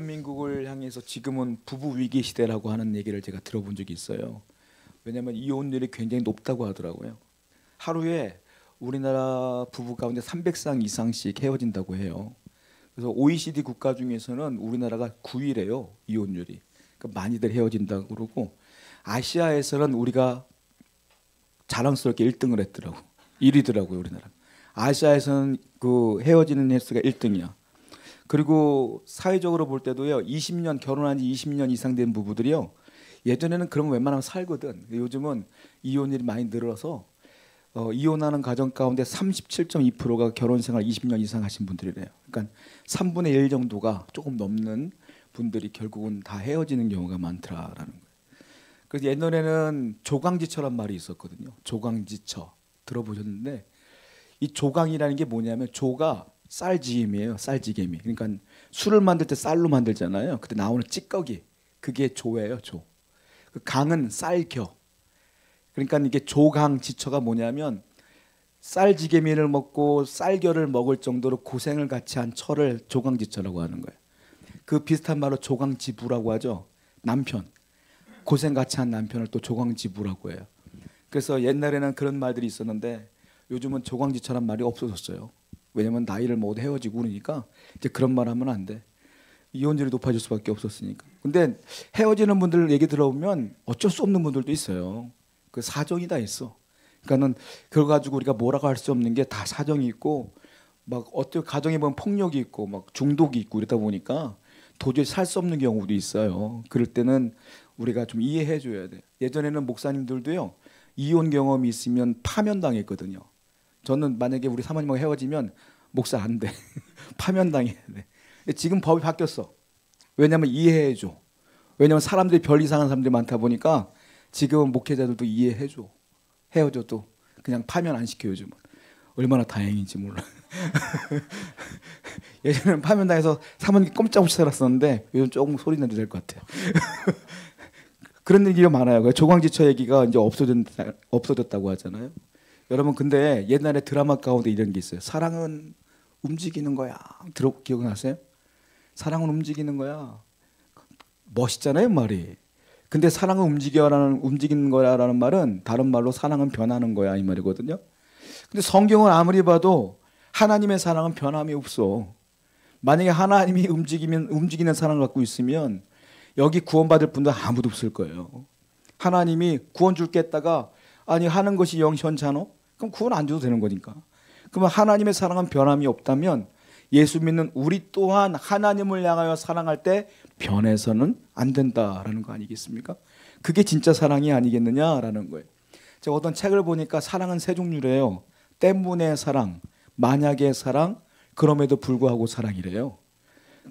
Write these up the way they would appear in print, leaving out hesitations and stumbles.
대한민국을 향해서 지금은 부부 위기 시대라고 하는 얘기를 제가 들어본 적이 있어요. 왜냐하면 이혼율이 굉장히 높다고 하더라고요. 하루에 우리나라 부부 가운데 300쌍 이상씩 헤어진다고 해요. 그래서 OECD 국가 중에서는 우리나라가 9위래요. 이혼율이. 그러니까 많이들 헤어진다고 그러고 아시아에서는 우리가 자랑스럽게 1등을 했더라고. 1위더라고요, 우리나라. 아시아에서는 그 헤어지는 횟수가 1등이야. 그리고 사회적으로 볼 때도요. 20년 결혼한 지 20년 이상 된 부부들이요. 예전에는 그러면 웬만하면 살거든. 요즘은 이혼율이 많이 늘어서 이혼하는 가정 가운데 37.2%가 결혼 생활 20년 이상 하신 분들이래요. 그러니까 3분의 1 정도가 조금 넘는 분들이 결국은 다 헤어지는 경우가 많더라라는 거예요. 그래서 옛날에는 조강지처란 말이 있었거든요. 조강지처 들어보셨는데 이 조강이라는 게 뭐냐면 조가 쌀지김이에요. 쌀지개미. 그러니까 술을 만들 때 쌀로 만들잖아요. 그때 나오는 찌꺼기 그게 조예요. 조. 그 강은 쌀겨. 그러니까 이게 조강지처가 뭐냐면 쌀지개미를 먹고 쌀겨를 먹을 정도로 고생을 같이 한 처를 조강지처라고 하는 거예요. 그 비슷한 말로 조강지부라고 하죠. 남편. 고생 같이 한 남편을 또 조강지부라고 해요. 그래서 옛날에는 그런 말들이 있었는데 요즘은 조강지처란 말이 없어졌어요. 왜냐면 나이를 먹어도 헤어지고 그러니까 이제 그런 말 하면 안 돼. 이혼율이 높아질 수밖에 없었으니까. 근데 헤어지는 분들 얘기 들어보면 어쩔 수 없는 분들도 있어요. 그 사정이 다 있어. 그러니까는 그걸 가지고 우리가 뭐라고 할 수 없는 게 다 사정이 있고 막 어떤 가정에 보면 폭력이 있고 막 중독이 있고 이러다 보니까 도저히 살 수 없는 경우도 있어요. 그럴 때는 우리가 좀 이해해 줘야 돼. 예전에는 목사님들도요. 이혼 경험이 있으면 파면당했거든요. 저는 만약에 우리 사모님하고 헤어지면 목사 안 돼. 파면당해야 돼. 근데 지금 법이 바뀌었어. 왜냐하면 이해해 줘. 왜냐하면 사람들이 별 이상한 사람들이 많다 보니까 지금은 목회자들도 이해해 줘. 헤어져도 그냥 파면 안 시켜 요즘은. 얼마나 다행인지 몰라. 예전에는 파면당해서 사모님 꼼짝없이 살았었는데 요즘 조금 소리 내도 될 것 같아요. 그런 얘기가 많아요. 조광지처 얘기가 이제 없어졌다고 하잖아요. 여러분 근데 옛날에 드라마 가운데 이런 게 있어요. 사랑은 움직이는 거야. 기억나세요? 사랑은 움직이는 거야. 멋있잖아요 말이. 근데 사랑은 움직이는 거야라는 말은 다른 말로 사랑은 변하는 거야 이 말이거든요. 근데 성경을 아무리 봐도 하나님의 사랑은 변함이 없어. 만약에 하나님이 움직이는 사랑을 갖고 있으면 여기 구원받을 분들 아무도 없을 거예요. 하나님이 구원 줄게 했다가 아니 하는 것이 영시원찮아? 그럼 구원 안 줘도 되는 거니까. 그러면 하나님의 사랑은 변함이 없다면 예수 믿는 우리 또한 하나님을 향하여 사랑할 때 변해서는 안 된다라는 거 아니겠습니까? 그게 진짜 사랑이 아니겠느냐라는 거예요. 제가 어떤 책을 보니까 사랑은 세 종류래요. 때문에 사랑, 만약의 사랑, 그럼에도 불구하고 사랑이래요.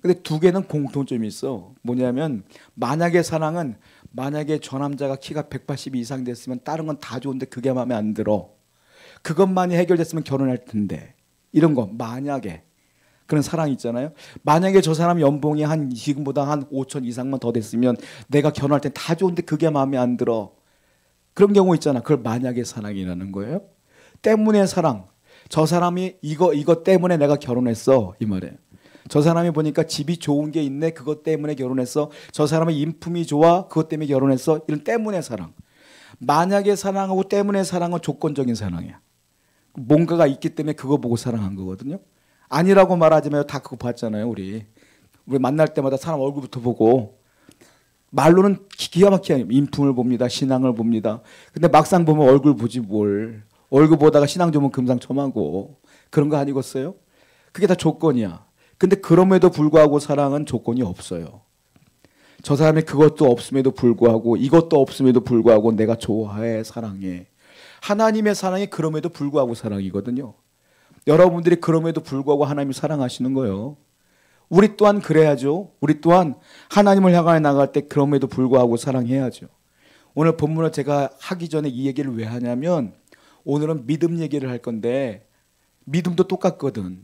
근데 두 개는 공통점이 있어. 뭐냐면 만약의 사랑은 만약에 저 남자가 키가 180이 이상 됐으면 다른 건 다 좋은데 그게 마음에 안 들어. 그것만이 해결됐으면 결혼할 텐데. 이런 거 만약에 그런 사랑이 있잖아요. 만약에 저 사람 연봉이 한 지금보다 한 5천 이상만 더 됐으면 내가 결혼할 땐 다 좋은데 그게 마음에 안 들어. 그런 경우 있잖아. 그걸 만약의 사랑이라는 거예요. 때문에 사랑. 저 사람이 이거 때문에 내가 결혼했어. 이 말이에요. 저 사람이 보니까 집이 좋은 게 있네. 그것 때문에 결혼했어. 저 사람의 인품이 좋아. 그것 때문에 결혼했어. 이런 때문에 사랑. 만약에 사랑하고 때문에 사랑은 조건적인 사랑이야. 뭔가가 있기 때문에 그거 보고 사랑한 거거든요. 아니라고 말하지 마요. 다 그거 봤잖아요. 우리 만날 때마다 사람 얼굴부터 보고 말로는 기가 막히게 인품을 봅니다. 신앙을 봅니다. 근데 막상 보면 얼굴 보지 뭘. 얼굴 보다가 신앙 좋으면 금상첨화고 그런 거 아니겠어요? 그게 다 조건이야. 근데 그럼에도 불구하고 사랑은 조건이 없어요. 저 사람이 그것도 없음에도 불구하고 이것도 없음에도 불구하고 내가 좋아해 사랑해. 하나님의 사랑이 그럼에도 불구하고 사랑이거든요. 여러분들이 그럼에도 불구하고 하나님을 사랑하시는 거예요. 우리 또한 그래야죠. 우리 또한 하나님을 향하여 나갈 때 그럼에도 불구하고 사랑해야죠. 오늘 본문을 제가 하기 전에 이 얘기를 왜 하냐면 오늘은 믿음 얘기를 할 건데 믿음도 똑같거든.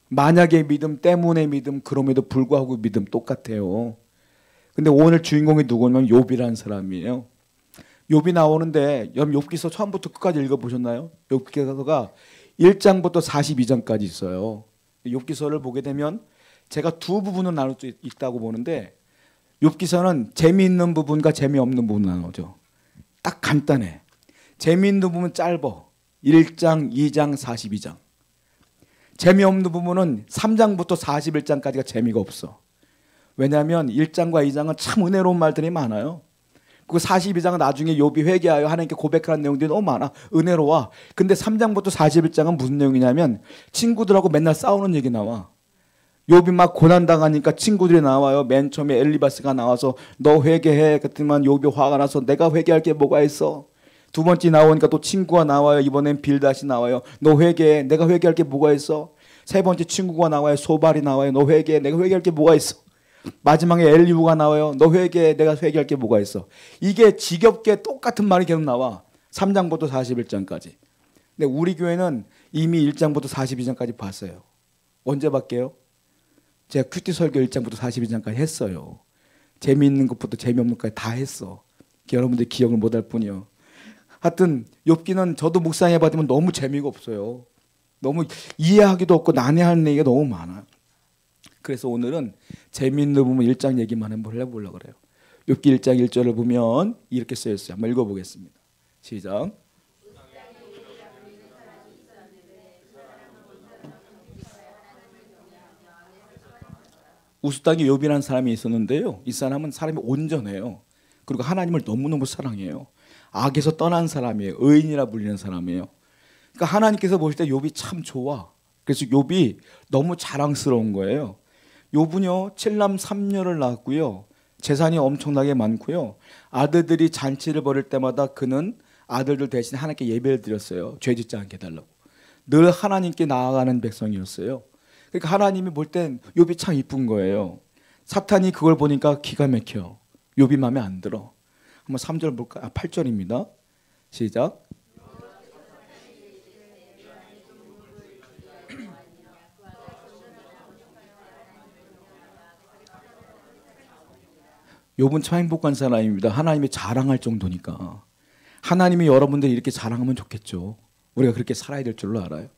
만약의 믿음, 때문에 믿음, 그럼에도 불구하고 믿음 똑같아요. 근데 오늘 주인공이 누구냐면 욥이라는 사람이에요. 욥이 나오는데 여러분 욥기서 처음부터 끝까지 읽어보셨나요? 욥기서가 1장부터 42장까지 있어요. 욥기서를 보게 되면 제가 두 부분으로 나눌 수 있다고 보는데 욥기서는 재미있는 부분과 재미없는 부분 나누죠. 딱 간단해. 재미있는 부분은 짧어. 1장, 2장, 42장. 재미없는 부분은 3장부터 41장까지가 재미가 없어. 왜냐하면 1장과 2장은 참 은혜로운 말들이 많아요. 그 42장은 나중에 욥이 회개하여 하나님께 고백하는 내용들이 너무 많아. 은혜로워. 근데 3장부터 41장은 무슨 내용이냐면 친구들하고 맨날 싸우는 얘기 나와. 욥이 막 고난당하니까 친구들이 나와요. 맨 처음에 엘리바스가 나와서 너 회개해. 그랬더니만 욥이 화가 나서 내가 회개할 게 뭐가 있어. 두 번째 나오니까 또 친구가 나와요. 이번엔 빌닷이 나와요. 너 회개해. 내가 회개할 게 뭐가 있어. 세 번째 친구가 나와요. 소발이 나와요. 너 회개해. 내가 회개할 게 뭐가 있어. 마지막에 엘리후가 나와요. 너 회개해. 내가 회개할 게 뭐가 있어. 이게 지겹게 똑같은 말이 계속 나와. 3장부터 41장까지. 근데 우리 교회는 이미 1장부터 42장까지 봤어요. 언제 봤게요? 제가 큐티 설교 1장부터 42장까지 했어요. 재미있는 것부터 재미없는 것까지 다 했어. 여러분들 기억을 못할 뿐이요. 하여튼 욥기는 저도 묵상해 봤더니 너무 재미가 없어요. 너무 이해하기도 없고 난해하는 얘기가 너무 많아요. 그래서 오늘은 재미있는 부분 1장 얘기만 한번 해보려고 그래요. 욥기 1장 1절을 보면 이렇게 쓰여있어요. 한번 읽어보겠습니다. 시작. 우스 땅에 욥이라는 사람이 있었는데요. 이 사람은 사람이 온전해요. 그리고 하나님을 너무너무 사랑해요. 악에서 떠난 사람이에요. 의인이라 불리는 사람이에요. 그러니까 하나님께서 보실 때 욥이 참 좋아. 그래서 욥이 너무 자랑스러운 거예요. 욥은요 7남 3녀를 낳았고요. 재산이 엄청나게 많고요. 아들들이 잔치를 벌일 때마다 그는 아들들 대신 하나님께 예배를 드렸어요. 죄 짓지 않게 해달라고. 늘 하나님께 나아가는 백성이었어요. 그러니까 하나님이 볼 땐 욥이 참 이쁜 거예요. 사탄이 그걸 보니까 기가 막혀. 욥이 마음에 안 들어. 한번 3절 볼까요? 8절입니다. 시작. 욥은 참 행복한 사람입니다. 하나님이 자랑할 정도니까. 하나님이 여러분들이 이렇게 자랑하면 좋겠죠. 우리가 그렇게 살아야 될 줄로 알아요.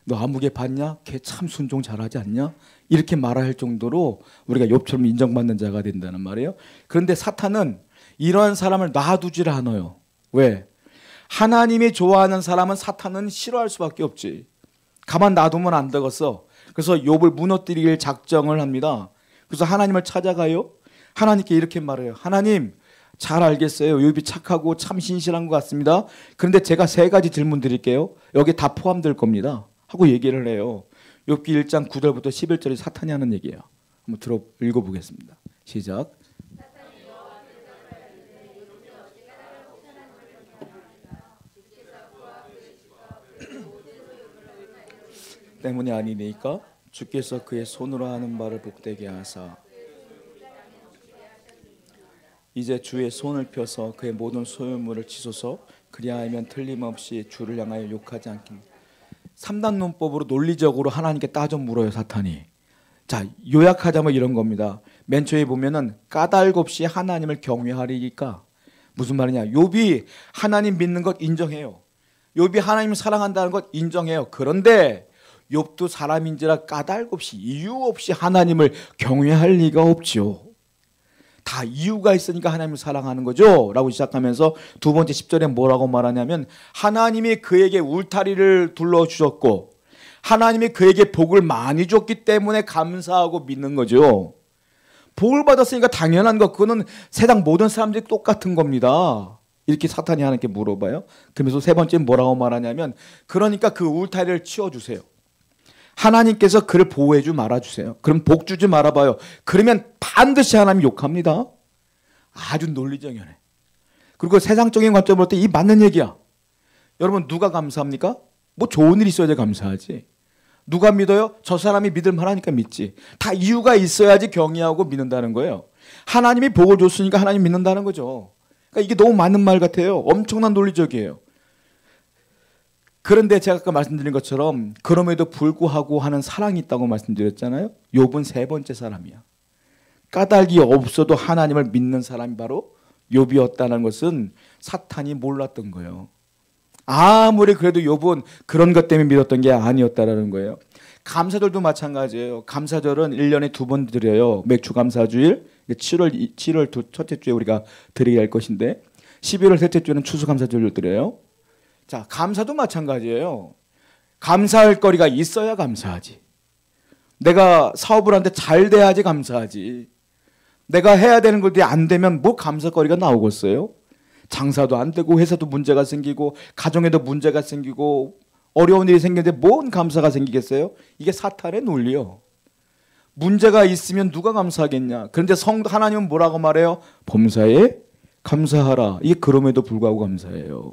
너 아무개 봤냐? 걔 참 순종 잘하지 않냐? 이렇게 말할 정도로 우리가 욥처럼 인정받는 자가 된다는 말이에요. 그런데 사탄은 이러한 사람을 놔두질 않아요. 왜? 하나님이 좋아하는 사람은 사탄은 싫어할 수밖에 없지. 가만 놔두면 안 되겠어. 그래서 욥을 무너뜨릴 작정을 합니다. 그래서 하나님을 찾아가요. 하나님께 이렇게 말해요. 하나님 잘 알겠어요. 욥이 착하고 참 신실한 것 같습니다. 그런데 제가 3가지 질문 드릴게요. 여기 다 포함될 겁니다. 하고 얘기를 해요. 욥기 1장 9절부터 11절이 사탄이 하는 얘기예요. 한번 읽어보겠습니다. 시작. 때문이 아니니까 주께서 그의 손으로 하는 바를 복되게 하사 이제 주의 손을 펴서 그의 모든 소유물을 치소서. 그리하면 틀림없이 주를 향하여 욕하지 않겠습니다. 3단 논법으로 논리적으로 하나님께 따져 물어요. 사탄이. 자, 요약하자면 이런 겁니다. 맨 처음에 보면은 까닭 없이 하나님을 경외하리니까 무슨 말이냐. 욥이 하나님 믿는 것 인정해요. 욥이 하나님을 사랑한다는 것 인정해요. 그런데 욥도 사람인지라 까닭 없이 이유 없이 하나님을 경외할 리가 없지요. 다 이유가 있으니까 하나님을 사랑하는 거죠 라고 시작하면서 두 번째 10절에 뭐라고 말하냐면 하나님이 그에게 울타리를 둘러주셨고 하나님이 그에게 복을 많이 줬기 때문에 감사하고 믿는 거죠. 복을 받았으니까 당연한 거. 그거는 세상 모든 사람들이 똑같은 겁니다. 이렇게 사탄이 하나님께 물어봐요. 그러면서 세 번째 뭐라고 말하냐면 그러니까 그 울타리를 치워주세요. 하나님께서 그를 보호해주지 말아주세요. 그럼 복 주지 말아봐요. 그러면 반드시 하나님 욕합니다. 아주 논리정연해. 그리고 세상적인 관점으로 볼 때 이 맞는 얘기야. 여러분 누가 감사합니까? 뭐 좋은 일 있어야지 감사하지. 누가 믿어요? 저 사람이 믿을 만하니까 믿지. 다 이유가 있어야지 경외하고 믿는다는 거예요. 하나님이 복을 줬으니까 하나님 믿는다는 거죠. 그러니까 이게 너무 맞는 말 같아요. 엄청난 논리적이에요. 그런데 제가 아까 말씀드린 것처럼 그럼에도 불구하고 하는 사랑이 있다고 말씀드렸잖아요. 욥은 3번째 사람이야. 까닭이 없어도 하나님을 믿는 사람이 바로 욥이었다는 것은 사탄이 몰랐던 거예요. 아무리 그래도 욥은 그런 것 때문에 믿었던 게 아니었다라는 거예요. 감사절도 마찬가지예요. 감사절은 1년에 2번 드려요. 맥주 감사주일 7월 첫째 주에 우리가 드리게 할 것인데 11월 셋째 주에는 추수감사절로 드려요. 자, 감사도 마찬가지예요. 감사할 거리가 있어야 감사하지. 내가 사업을 하는데 잘 돼야지 감사하지. 내가 해야 되는 것들이 안 되면 뭐 감사거리가 나오겠어요? 장사도 안 되고 회사도 문제가 생기고 가정에도 문제가 생기고 어려운 일이 생기는데 뭔 감사가 생기겠어요? 이게 사탄의 논리요. 문제가 있으면 누가 감사하겠냐? 그런데 하나님은 뭐라고 말해요? 범사에 감사하라. 이게 그럼에도 불구하고 감사해요.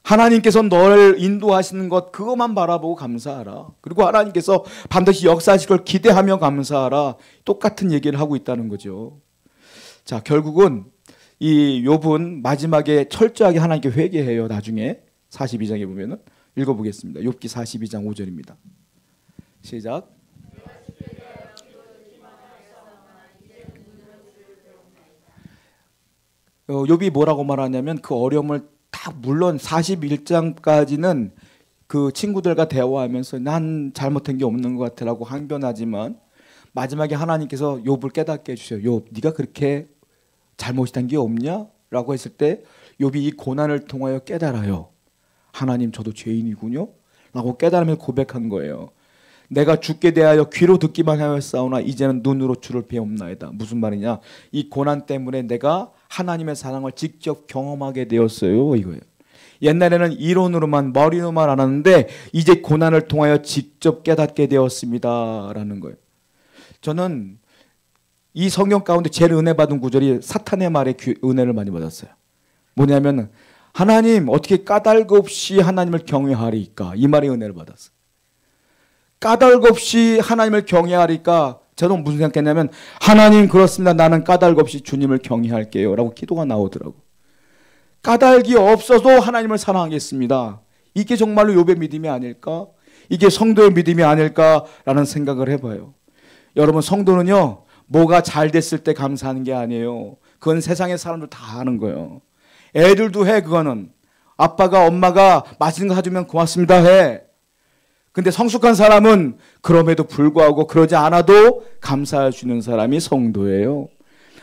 하나님께서 너를 인도하시는 것 그것만 바라보고 감사하라. 그리고 하나님께서 반드시 역사하실 걸 기대하며 감사하라. 똑같은 얘기를 하고 있다는 거죠. 자, 결국은 이 욥은 마지막에 철저하게 하나님께 회개해요. 나중에 42장에 보면은 읽어보겠습니다. 욥기 42장 5절입니다. 시작. 욥이 뭐라고 말하냐면 그 어려움을 딱 물론 41장까지는 그 친구들과 대화하면서 난 잘못한 게 없는 것 같아라고 항변하지만 마지막에 하나님께서 욥을 깨닫게 해주셔요. 욥, 네가 그렇게 잘못한 게 없냐? 라고 했을 때 욥이 이 고난을 통하여 깨달아요. 하나님 저도 죄인이군요. 라고 깨달으면서 고백한 거예요. 내가 죽게 대하여 귀로 듣기만 하였사오나 이제는 눈으로 주를 배움나이다. 무슨 말이냐? 이 고난 때문에 내가 하나님의 사랑을 직접 경험하게 되었어요. 이거예요. 옛날에는 이론으로만 머리로만 알았는데 이제 고난을 통하여 직접 깨닫게 되었습니다. 라는 거예요. 저는 이 성경 가운데 제일 은혜 받은 구절이 사탄의 말에 은혜를 많이 받았어요. 뭐냐면 하나님 어떻게 까닭 없이 하나님을 경외하리까? 이 말에 은혜를 받았어요. 까닭 없이 하나님을 경외하리까? 저는 무슨 생각했냐면 하나님 그렇습니다. 나는 까닭 없이 주님을 경외할게요. 라고 기도가 나오더라고. 까닭이 없어도 하나님을 사랑하겠습니다. 이게 정말로 욥의 믿음이 아닐까? 이게 성도의 믿음이 아닐까라는 생각을 해봐요. 여러분 성도는요. 뭐가 잘 됐을 때 감사하는 게 아니에요. 그건 세상의 사람들 다 하는 거예요. 애들도 해 그거는. 아빠가 엄마가 맛있는 거 사주면 고맙습니다 해. 근데 성숙한 사람은 그럼에도 불구하고 그러지 않아도 감사할 수 있는 사람이 성도예요.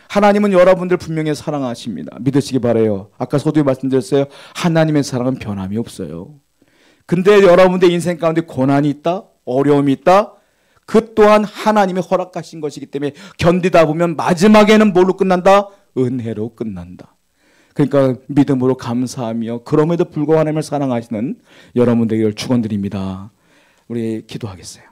하나님은 여러분들 분명히 사랑하십니다. 믿으시기 바라요. 아까 서두에 말씀드렸어요. 하나님의 사랑은 변함이 없어요. 근데 여러분들 인생 가운데 고난이 있다? 어려움이 있다? 그 또한 하나님이 허락하신 것이기 때문에 견디다 보면 마지막에는 뭘로 끝난다? 은혜로 끝난다. 그러니까 믿음으로 감사하며 그럼에도 불구하고 하나님을 사랑하시는 여러분들에게 축원드립니다. 우리 기도하겠어요.